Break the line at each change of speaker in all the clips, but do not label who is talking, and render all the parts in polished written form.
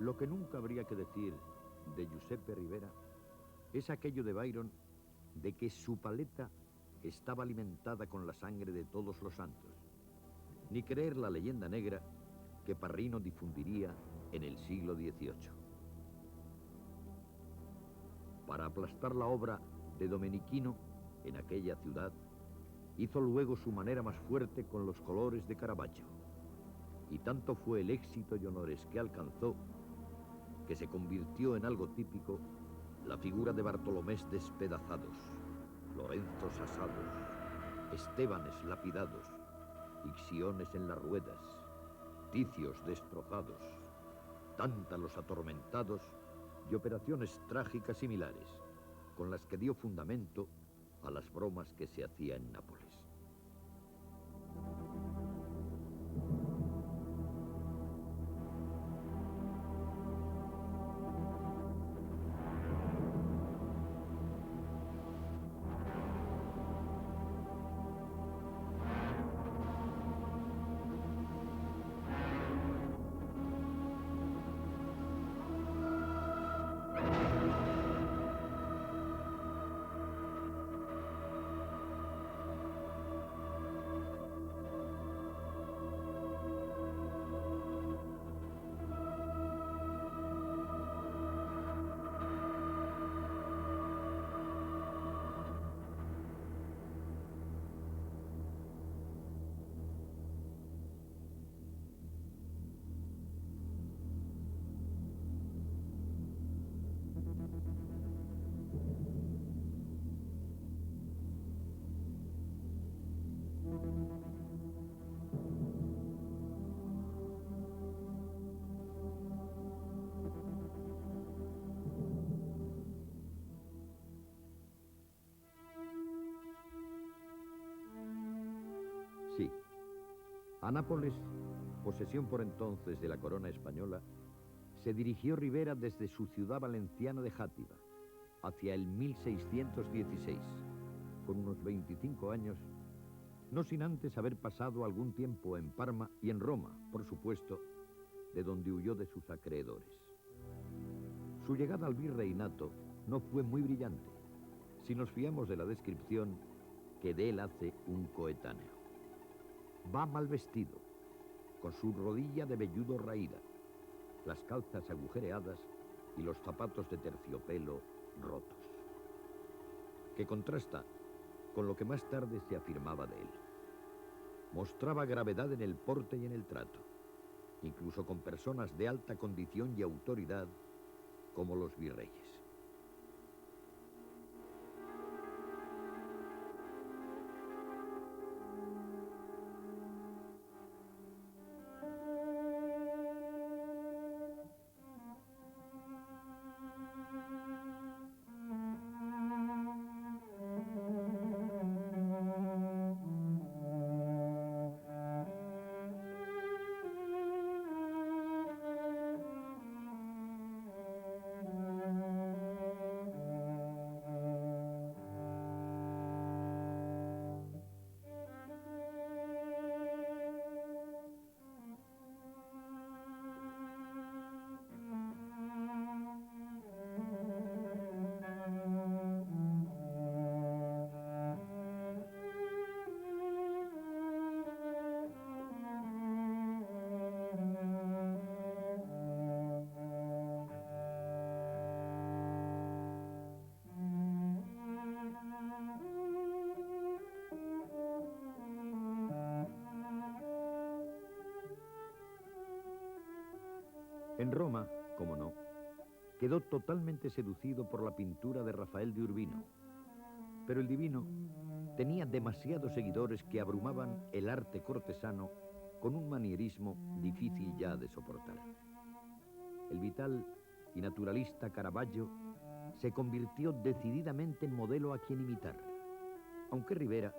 Lo que nunca habría que decir de Giuseppe Rivera es aquello de Byron de que su paleta estaba alimentada con la sangre de todos los santos, ni creer la leyenda negra que Parrino difundiría en el siglo XVIII. Para aplastar la obra de Domenichino en aquella ciudad, hizo luego su manera más fuerte con los colores de Caravaggio, y tanto fue el éxito y honores que alcanzó que se convirtió en algo típico la figura de Bartolomés despedazados, Lorenzos asados, Estebanes lapidados, Ixiones en las ruedas, Ticios destrozados, Tántalos atormentados y operaciones trágicas similares, con las que dio fundamento a las bromas que se hacía en Nápoles. Sí, a Nápoles, posesión por entonces de la corona española, se dirigió Rivera desde su ciudad valenciana de Játiva, hacia el 1616, con unos 25 años, no sin antes haber pasado algún tiempo en Parma y en Roma, por supuesto, de donde huyó de sus acreedores. Su llegada al virreinato no fue muy brillante, si nos fiamos de la descripción que de él hace un coetáneo. Va mal vestido, con su rodilla de velludo raída, las calzas agujereadas y los zapatos de terciopelo rotos, que contrasta con lo que más tarde se afirmaba de él. Mostraba gravedad en el porte y en el trato, incluso con personas de alta condición y autoridad como los virreyes. En Roma, como no, quedó totalmente seducido por la pintura de Rafael de Urbino. Pero el divino tenía demasiados seguidores que abrumaban el arte cortesano con un manierismo difícil ya de soportar. El vital y naturalista Caravaggio se convirtió decididamente en modelo a quien imitar, aunque Rivera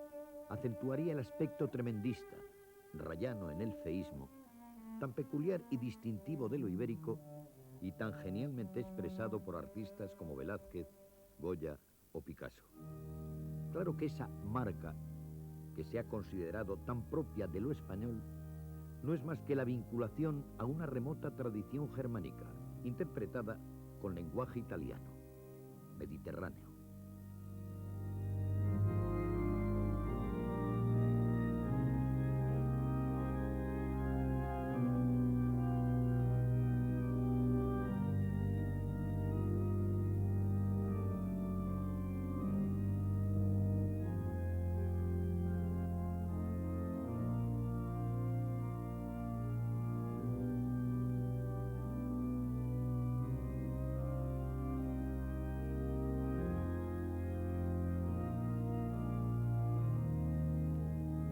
acentuaría el aspecto tremendista, rayano en el feísmo, tan peculiar y distintivo de lo ibérico y tan genialmente expresado por artistas como Velázquez, Goya o Picasso. Claro que esa marca, que se ha considerado tan propia de lo español, no es más que la vinculación a una remota tradición germánica, interpretada con lenguaje italiano, mediterráneo.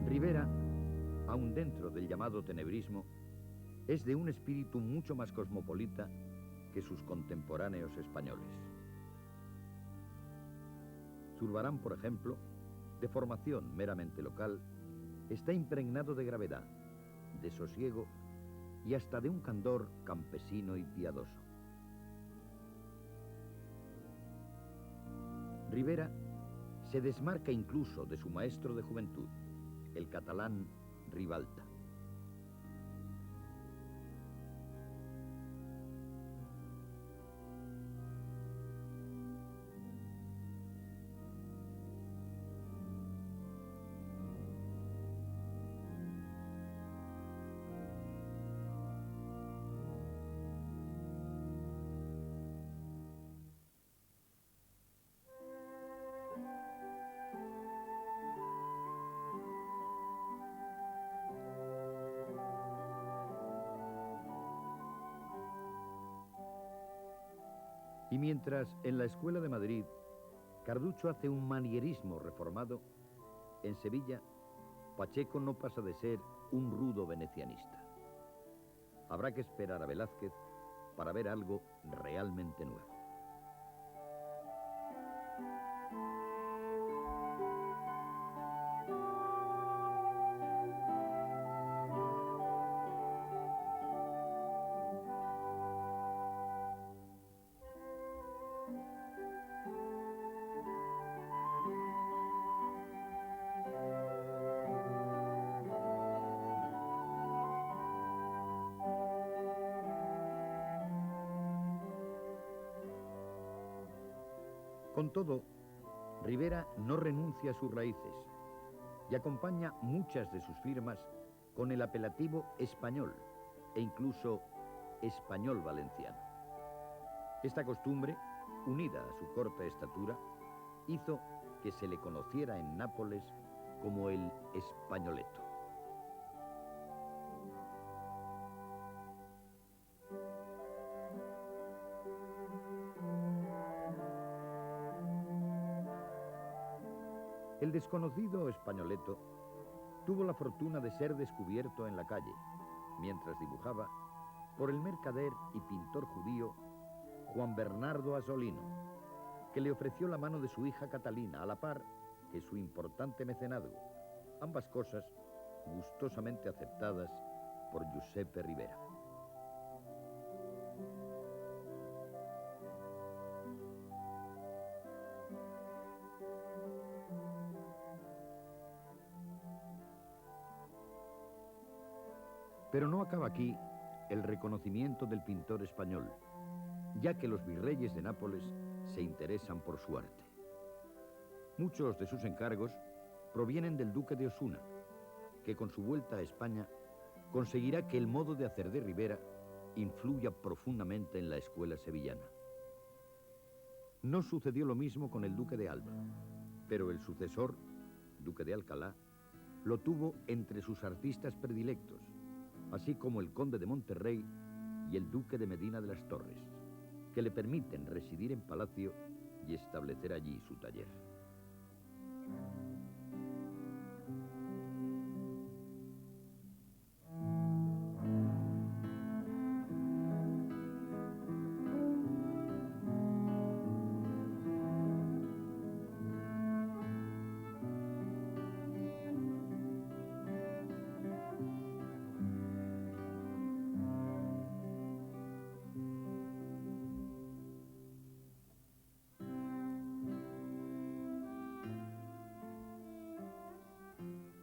Rivera, aun dentro del llamado tenebrismo, es de un espíritu mucho más cosmopolita que sus contemporáneos españoles. Zurbarán, por ejemplo, de formación meramente local, está impregnado de gravedad, de sosiego y hasta de un candor campesino y piadoso. Rivera se desmarca incluso de su maestro de juventud, el catalán Ribalta. Y mientras en la Escuela de Madrid Carducho hace un manierismo reformado, en Sevilla Pacheco no pasa de ser un rudo venecianista. Habrá que esperar a Velázquez para ver algo realmente nuevo. Con todo, Rivera no renuncia a sus raíces y acompaña muchas de sus firmas con el apelativo español e incluso español valenciano. Esta costumbre, unida a su corta estatura, hizo que se le conociera en Nápoles como el Españoleto. El desconocido Españoleto tuvo la fortuna de ser descubierto en la calle, mientras dibujaba, por el mercader y pintor judío Juan Bernardo Asolino, que le ofreció la mano de su hija Catalina a la par que su importante mecenazgo, ambas cosas gustosamente aceptadas por Giuseppe Rivera. Pero no acaba aquí el reconocimiento del pintor español, ya que los virreyes de Nápoles se interesan por su arte. Muchos de sus encargos provienen del duque de Osuna, que con su vuelta a España conseguirá que el modo de hacer de Rivera influya profundamente en la escuela sevillana. No sucedió lo mismo con el duque de Alba, pero el sucesor, duque de Alcalá, lo tuvo entre sus artistas predilectos, así como el conde de Monterrey y el duque de Medina de las Torres, que le permiten residir en palacio y establecer allí su taller.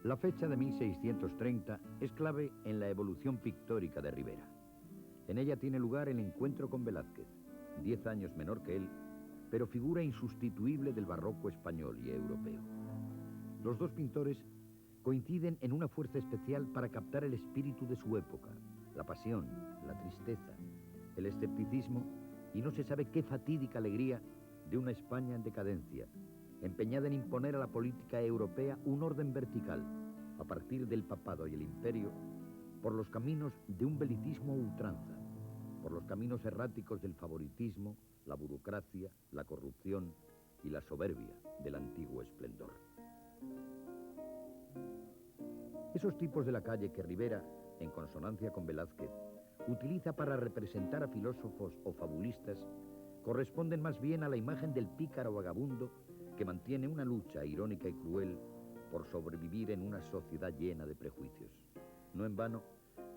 La fecha de 1630 es clave en la evolución pictórica de Rivera. En ella tiene lugar el encuentro con Velázquez, 10 años menor que él, pero figura insustituible del barroco español y europeo. Los dos pintores coinciden en una fuerza especial para captar el espíritu de su época, la pasión, la tristeza, el escepticismo y no se sabe qué fatídica alegría de una España en decadencia, empeñada en imponer a la política europea un orden vertical, a partir del papado y el imperio, por los caminos de un belicismo a ultranza, por los caminos erráticos del favoritismo, la burocracia, la corrupción y la soberbia del antiguo esplendor. Esos tipos de la calle que Rivera, en consonancia con Velázquez, utiliza para representar a filósofos o fabulistas, corresponden más bien a la imagen del pícaro vagabundo que mantiene una lucha irónica y cruel por sobrevivir en una sociedad llena de prejuicios. No en vano,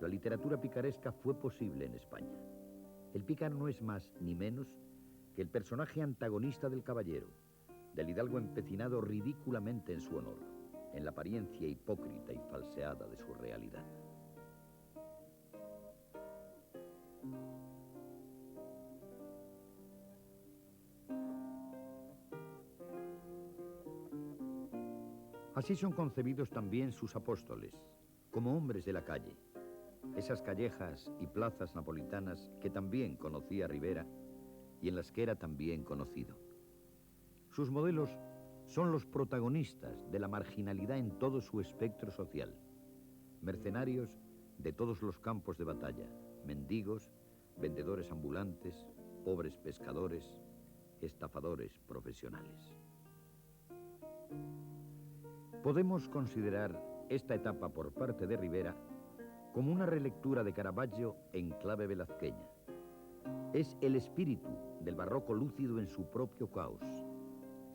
la literatura picaresca fue posible en España. El pícaro no es más ni menos que el personaje antagonista del caballero, del hidalgo empecinado ridículamente en su honor, en la apariencia hipócrita y falseada de su realidad. Así son concebidos también sus apóstoles, como hombres de la calle, esas callejas y plazas napolitanas que también conocía Rivera y en las que era también conocido. Sus modelos son los protagonistas de la marginalidad en todo su espectro social, mercenarios de todos los campos de batalla, mendigos, vendedores ambulantes, pobres pescadores, estafadores profesionales. Podemos considerar esta etapa por parte de Rivera como una relectura de Caravaggio en clave velazqueña. Es el espíritu del barroco lúcido en su propio caos,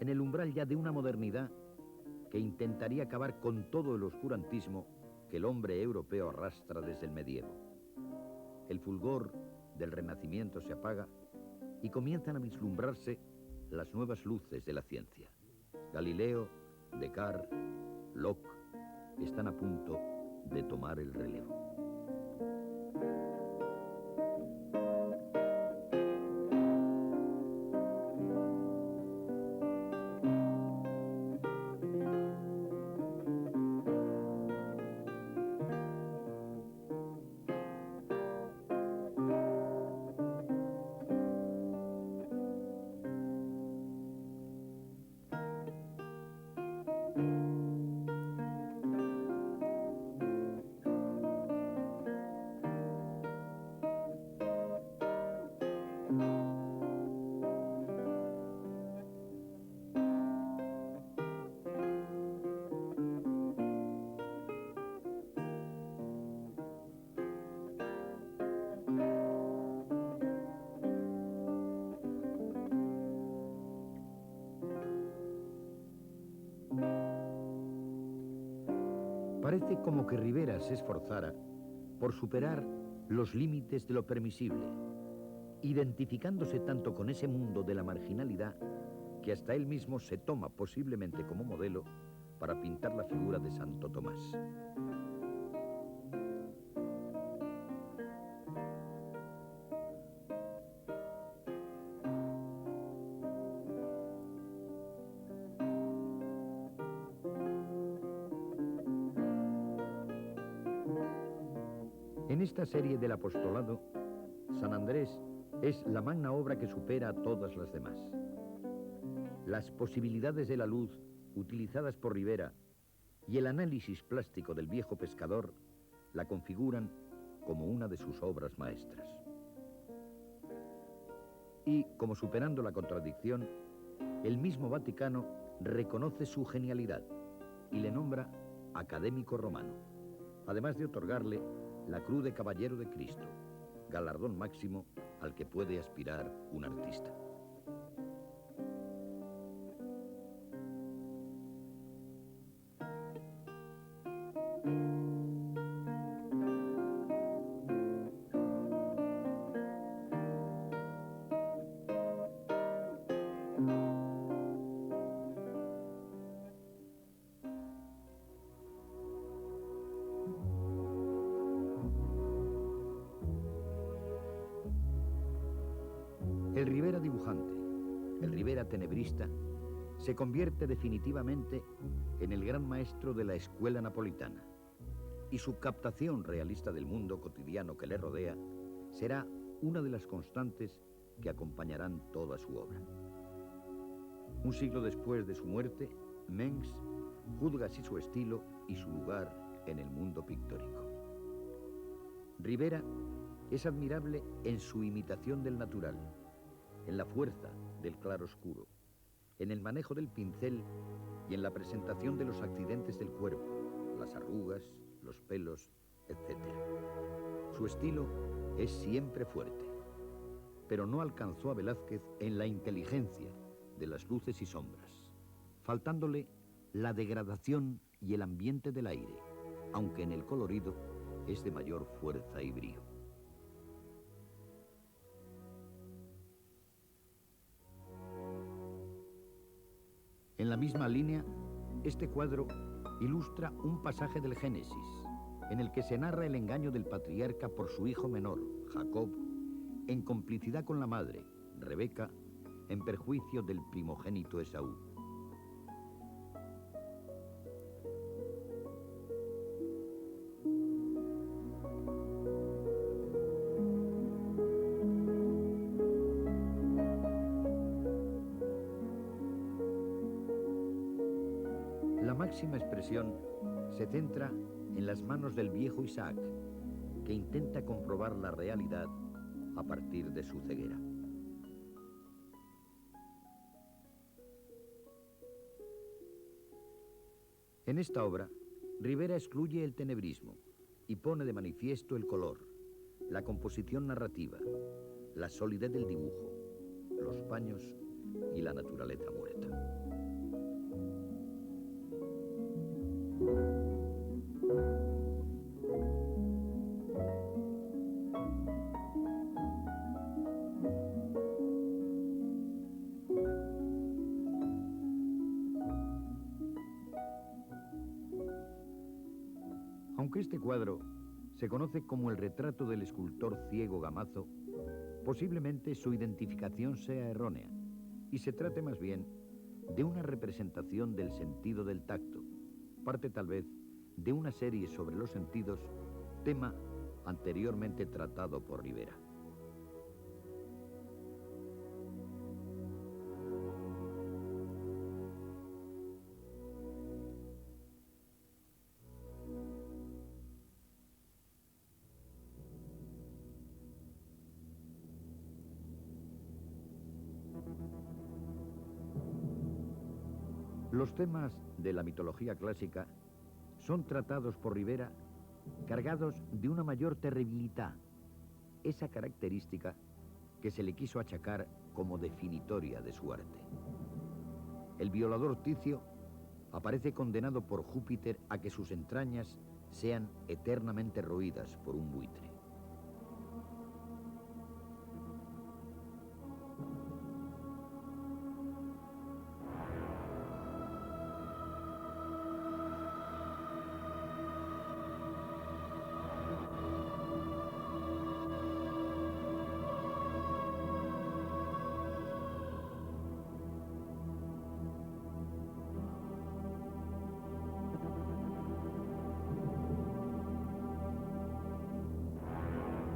en el umbral ya de una modernidad que intentaría acabar con todo el oscurantismo que el hombre europeo arrastra desde el medievo. El fulgor del Renacimiento se apaga y comienzan a vislumbrarse las nuevas luces de la ciencia. Galileo, Descartes, Locke están a punto de tomar el relevo. Parece como que Rivera se esforzara por superar los límites de lo permisible, identificándose tanto con ese mundo de la marginalidad que hasta él mismo se toma posiblemente como modelo para pintar la figura de Santo Tomás. En esta serie del apostolado, San Andrés es la magna obra que supera a todas las demás. Las posibilidades de la luz utilizadas por Rivera y el análisis plástico del viejo pescador la configuran como una de sus obras maestras. Y, como superando la contradicción, el mismo Vaticano reconoce su genialidad y le nombra académico romano, además de otorgarle la Cruz de Caballero de Cristo, galardón máximo al que puede aspirar un artista. El Rivera dibujante, el Rivera tenebrista, se convierte definitivamente en el gran maestro de la escuela napolitana, y su captación realista del mundo cotidiano que le rodea será una de las constantes que acompañarán toda su obra. Un siglo después de su muerte, Mengs juzga así su estilo y su lugar en el mundo pictórico. Rivera es admirable en su imitación del natural, en la fuerza del claroscuro, en el manejo del pincel y en la presentación de los accidentes del cuerpo, las arrugas, los pelos, etc. Su estilo es siempre fuerte, pero no alcanzó a Velázquez en la inteligencia de las luces y sombras, faltándole la degradación y el ambiente del aire, aunque en el colorido es de mayor fuerza y brío. En la misma línea, este cuadro ilustra un pasaje del Génesis, en el que se narra el engaño del patriarca por su hijo menor, Jacob, en complicidad con la madre, Rebeca, en perjuicio del primogénito Esaú. La máxima expresión se centra en las manos del viejo Isaac, que intenta comprobar la realidad a partir de su ceguera. En esta obra, Rivera excluye el tenebrismo y pone de manifiesto el color, la composición narrativa, la solidez del dibujo, los paños y la naturaleza muerta. Aunque este cuadro se conoce como el retrato del escultor ciego Gamazo, posiblemente su identificación sea errónea y se trate más bien de una representación del sentido del tacto, parte tal vez de una serie sobre los sentidos, tema anteriormente tratado por Rivera. Los temas de la mitología clásica son tratados por Rivera cargados de una mayor terribilidad, esa característica que se le quiso achacar como definitoria de su arte. El violador Ticio aparece condenado por Júpiter a que sus entrañas sean eternamente roídas por un buitre.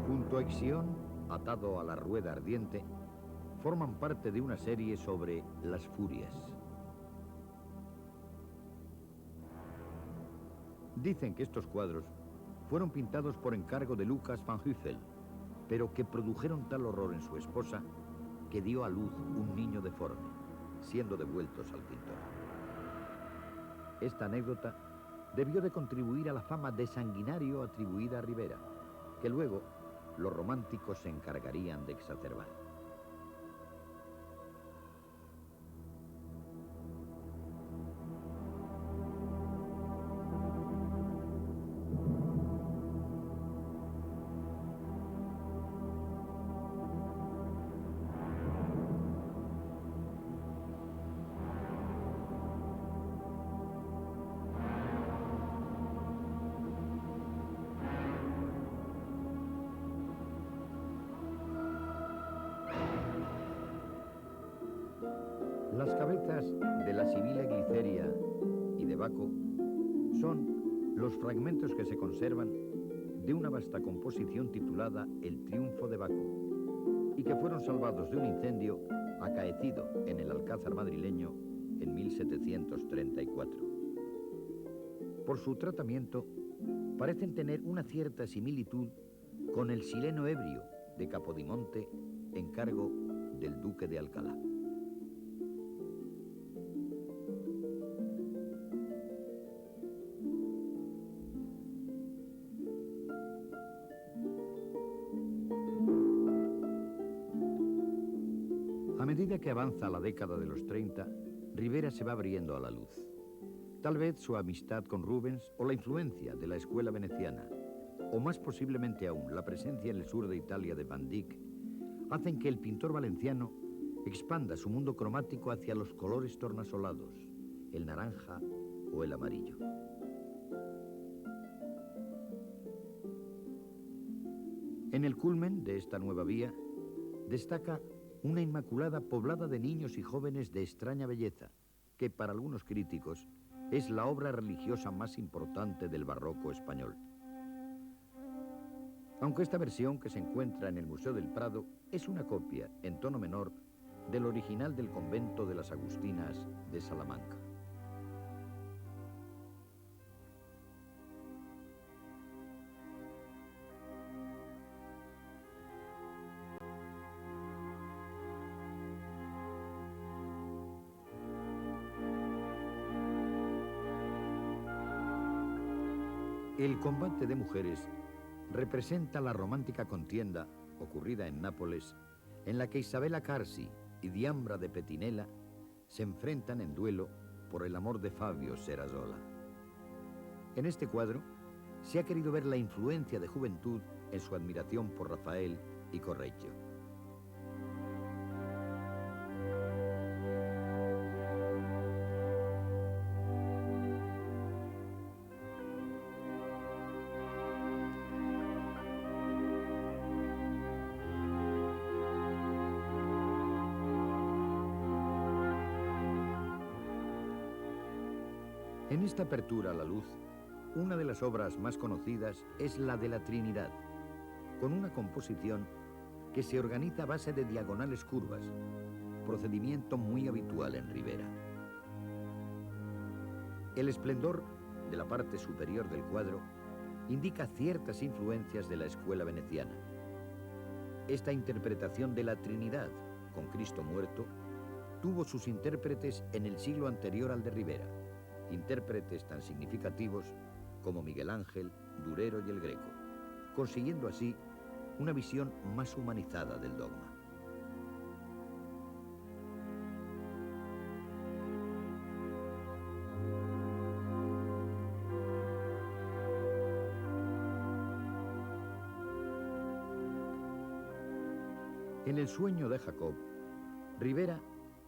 Junto a Ixión, atado a la rueda ardiente, forman parte de una serie sobre las furias. Dicen que estos cuadros fueron pintados por encargo de Lucas van Hüffel, pero que produjeron tal horror en su esposa que dio a luz un niño deforme, siendo devueltos al pintor. Esta anécdota debió de contribuir a la fama de sanguinario atribuida a Rivera, que luego los románticos se encargarían de exacerbar. Las cabezas de la Sibila Gliceria y de Baco son los fragmentos que se conservan de una vasta composición titulada El triunfo de Baco y que fueron salvados de un incendio acaecido en el Alcázar madrileño en 1734. Por su tratamiento, parecen tener una cierta similitud con el Sileno ebrio de Capodimonte en cargo del duque de Alcalá. A medida que avanza la década de los 30, Rivera se va abriendo a la luz. Tal vez su amistad con Rubens o la influencia de la escuela veneciana, o más posiblemente aún la presencia en el sur de Italia de Van Dyck, hacen que el pintor valenciano expanda su mundo cromático hacia los colores tornasolados, el naranja o el amarillo. En el culmen de esta nueva vía destaca una Inmaculada poblada de niños y jóvenes de extraña belleza, que para algunos críticos es la obra religiosa más importante del barroco español. Aunque esta versión, que se encuentra en el Museo del Prado, es una copia en tono menor del original del convento de las Agustinas de Salamanca. El combate de mujeres representa la romántica contienda ocurrida en Nápoles, en la que Isabella Carsi y Diambra de Petinella se enfrentan en duelo por el amor de Fabio Serasola. En este cuadro se ha querido ver la influencia de juventud en su admiración por Rafael y Correggio. En esta apertura a la luz, una de las obras más conocidas es la de la Trinidad, con una composición que se organiza a base de diagonales curvas, procedimiento muy habitual en Rivera. El esplendor de la parte superior del cuadro indica ciertas influencias de la escuela veneciana. Esta interpretación de la Trinidad con Cristo muerto tuvo sus intérpretes en el siglo anterior al de Rivera, intérpretes tan significativos como Miguel Ángel, Durero y el Greco, consiguiendo así una visión más humanizada del dogma. En el sueño de Jacob, Rivera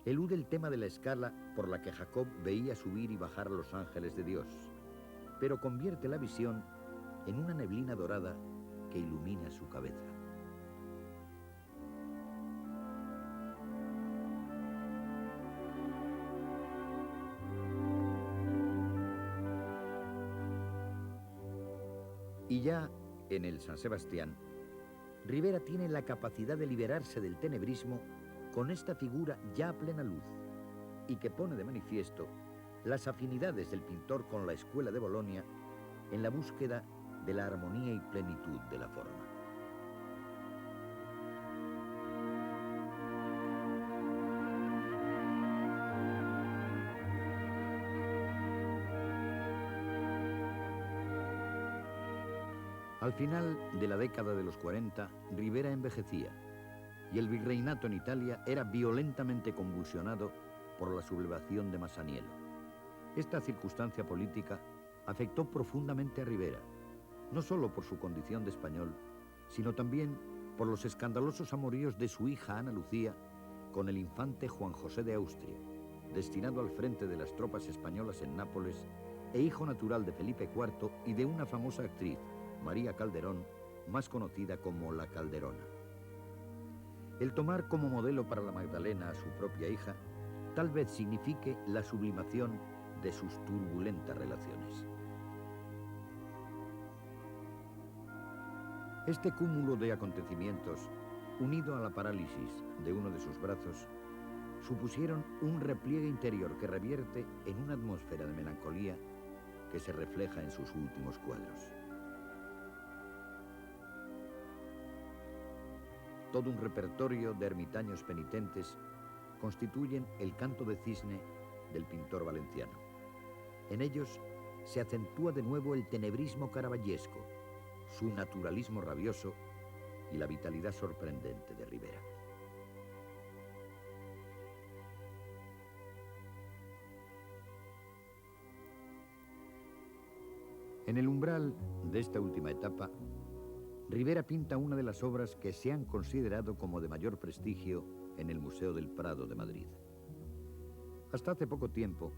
elude el tema de la escala por la que Jacob veía subir y bajar a los ángeles de Dios, pero convierte la visión en una neblina dorada que ilumina su cabeza. Y ya en el San Sebastián, Rivera tiene la capacidad de liberarse del tenebrismo con esta figura ya a plena luz y que pone de manifiesto las afinidades del pintor con la escuela de Bolonia en la búsqueda de la armonía y plenitud de la forma. Al final de la década de los 40, Rivera envejecía y el virreinato en Italia era violentamente convulsionado por la sublevación de Masaniello. Esta circunstancia política afectó profundamente a Rivera, no solo por su condición de español, sino también por los escandalosos amoríos de su hija Ana Lucía con el infante Juan José de Austria, destinado al frente de las tropas españolas en Nápoles e hijo natural de Felipe IV y de una famosa actriz, María Calderón, más conocida como La Calderona. El tomar como modelo para la Magdalena a su propia hija tal vez signifique la sublimación de sus turbulentas relaciones. Este cúmulo de acontecimientos, unido a la parálisis de uno de sus brazos, supusieron un repliegue interior que revierte en una atmósfera de melancolía que se refleja en sus últimos cuadros. Todo un repertorio de ermitaños penitentes constituyen el canto de cisne del pintor valenciano. En ellos se acentúa de nuevo el tenebrismo caravallesco, su naturalismo rabioso y la vitalidad sorprendente de Ribera. En el umbral de esta última etapa, Ribera pinta una de las obras que se han considerado como de mayor prestigio en el Museo del Prado de Madrid. Hasta hace poco tiempo,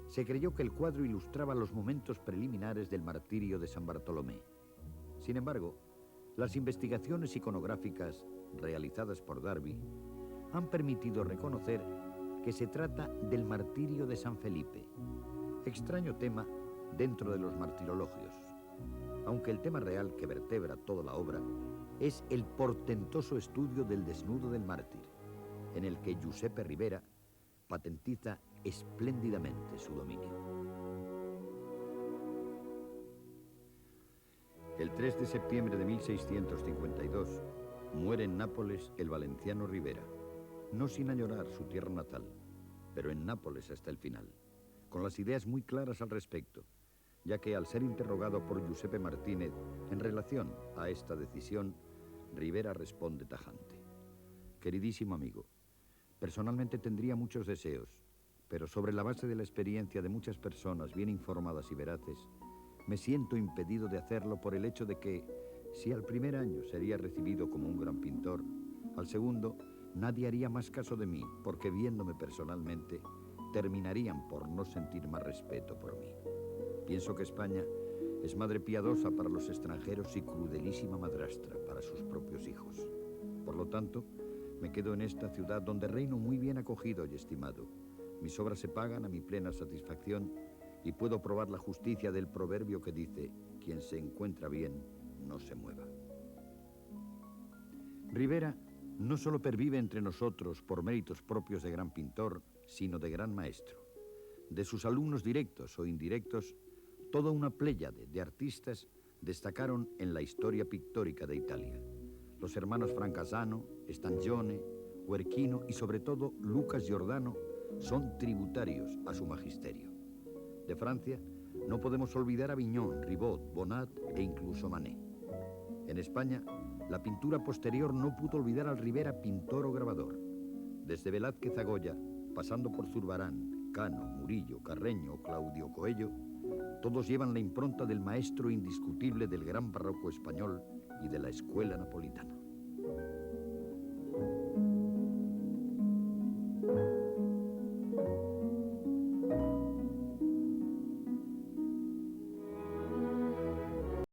se creyó que el cuadro ilustraba los momentos preliminares del martirio de San Bartolomé. Sin embargo, las investigaciones iconográficas realizadas por Darby han permitido reconocer que se trata del martirio de San Felipe, extraño tema dentro de los martirologios, aunque el tema real que vertebra toda la obra es el portentoso estudio del desnudo del mártir, en el que Giuseppe Ribera patentiza espléndidamente su dominio. El 3 de septiembre de 1652 muere en Nápoles el valenciano Ribera, no sin añorar su tierra natal, pero en Nápoles hasta el final, con las ideas muy claras al respecto, ya que al ser interrogado por Giuseppe Martínez en relación a esta decisión, Ribera responde tajante: queridísimo amigo, personalmente tendría muchos deseos, pero sobre la base de la experiencia de muchas personas bien informadas y veraces, me siento impedido de hacerlo por el hecho de que, si al primer año sería recibido como un gran pintor, al segundo nadie haría más caso de mí, porque viéndome personalmente, terminarían por no sentir más respeto por mí. Pienso que España es madre piadosa para los extranjeros y crudelísima madrastra para sus propios hijos. Por lo tanto, me quedo en esta ciudad donde reino muy bien acogido y estimado. Mis obras se pagan a mi plena satisfacción y puedo probar la justicia del proverbio que dice: quien se encuentra bien, no se mueva. Ribera no solo pervive entre nosotros por méritos propios de gran pintor, sino de gran maestro. De sus alumnos directos o indirectos, toda una pléyade de artistas destacaron en la historia pictórica de Italia. Los hermanos Francasano, Stangione, Guerchino y sobre todo Lucas Giordano son tributarios a su magisterio. De Francia no podemos olvidar a Vignon, Ribot, Bonnat e incluso Manet. En España, la pintura posterior no pudo olvidar al Ribera pintor o grabador. Desde Velázquez a Goya, pasando por Zurbarán, Cano, Murillo, Carreño o Claudio Coello, todos llevan la impronta del maestro indiscutible del gran barroco español y de la escuela napolitana.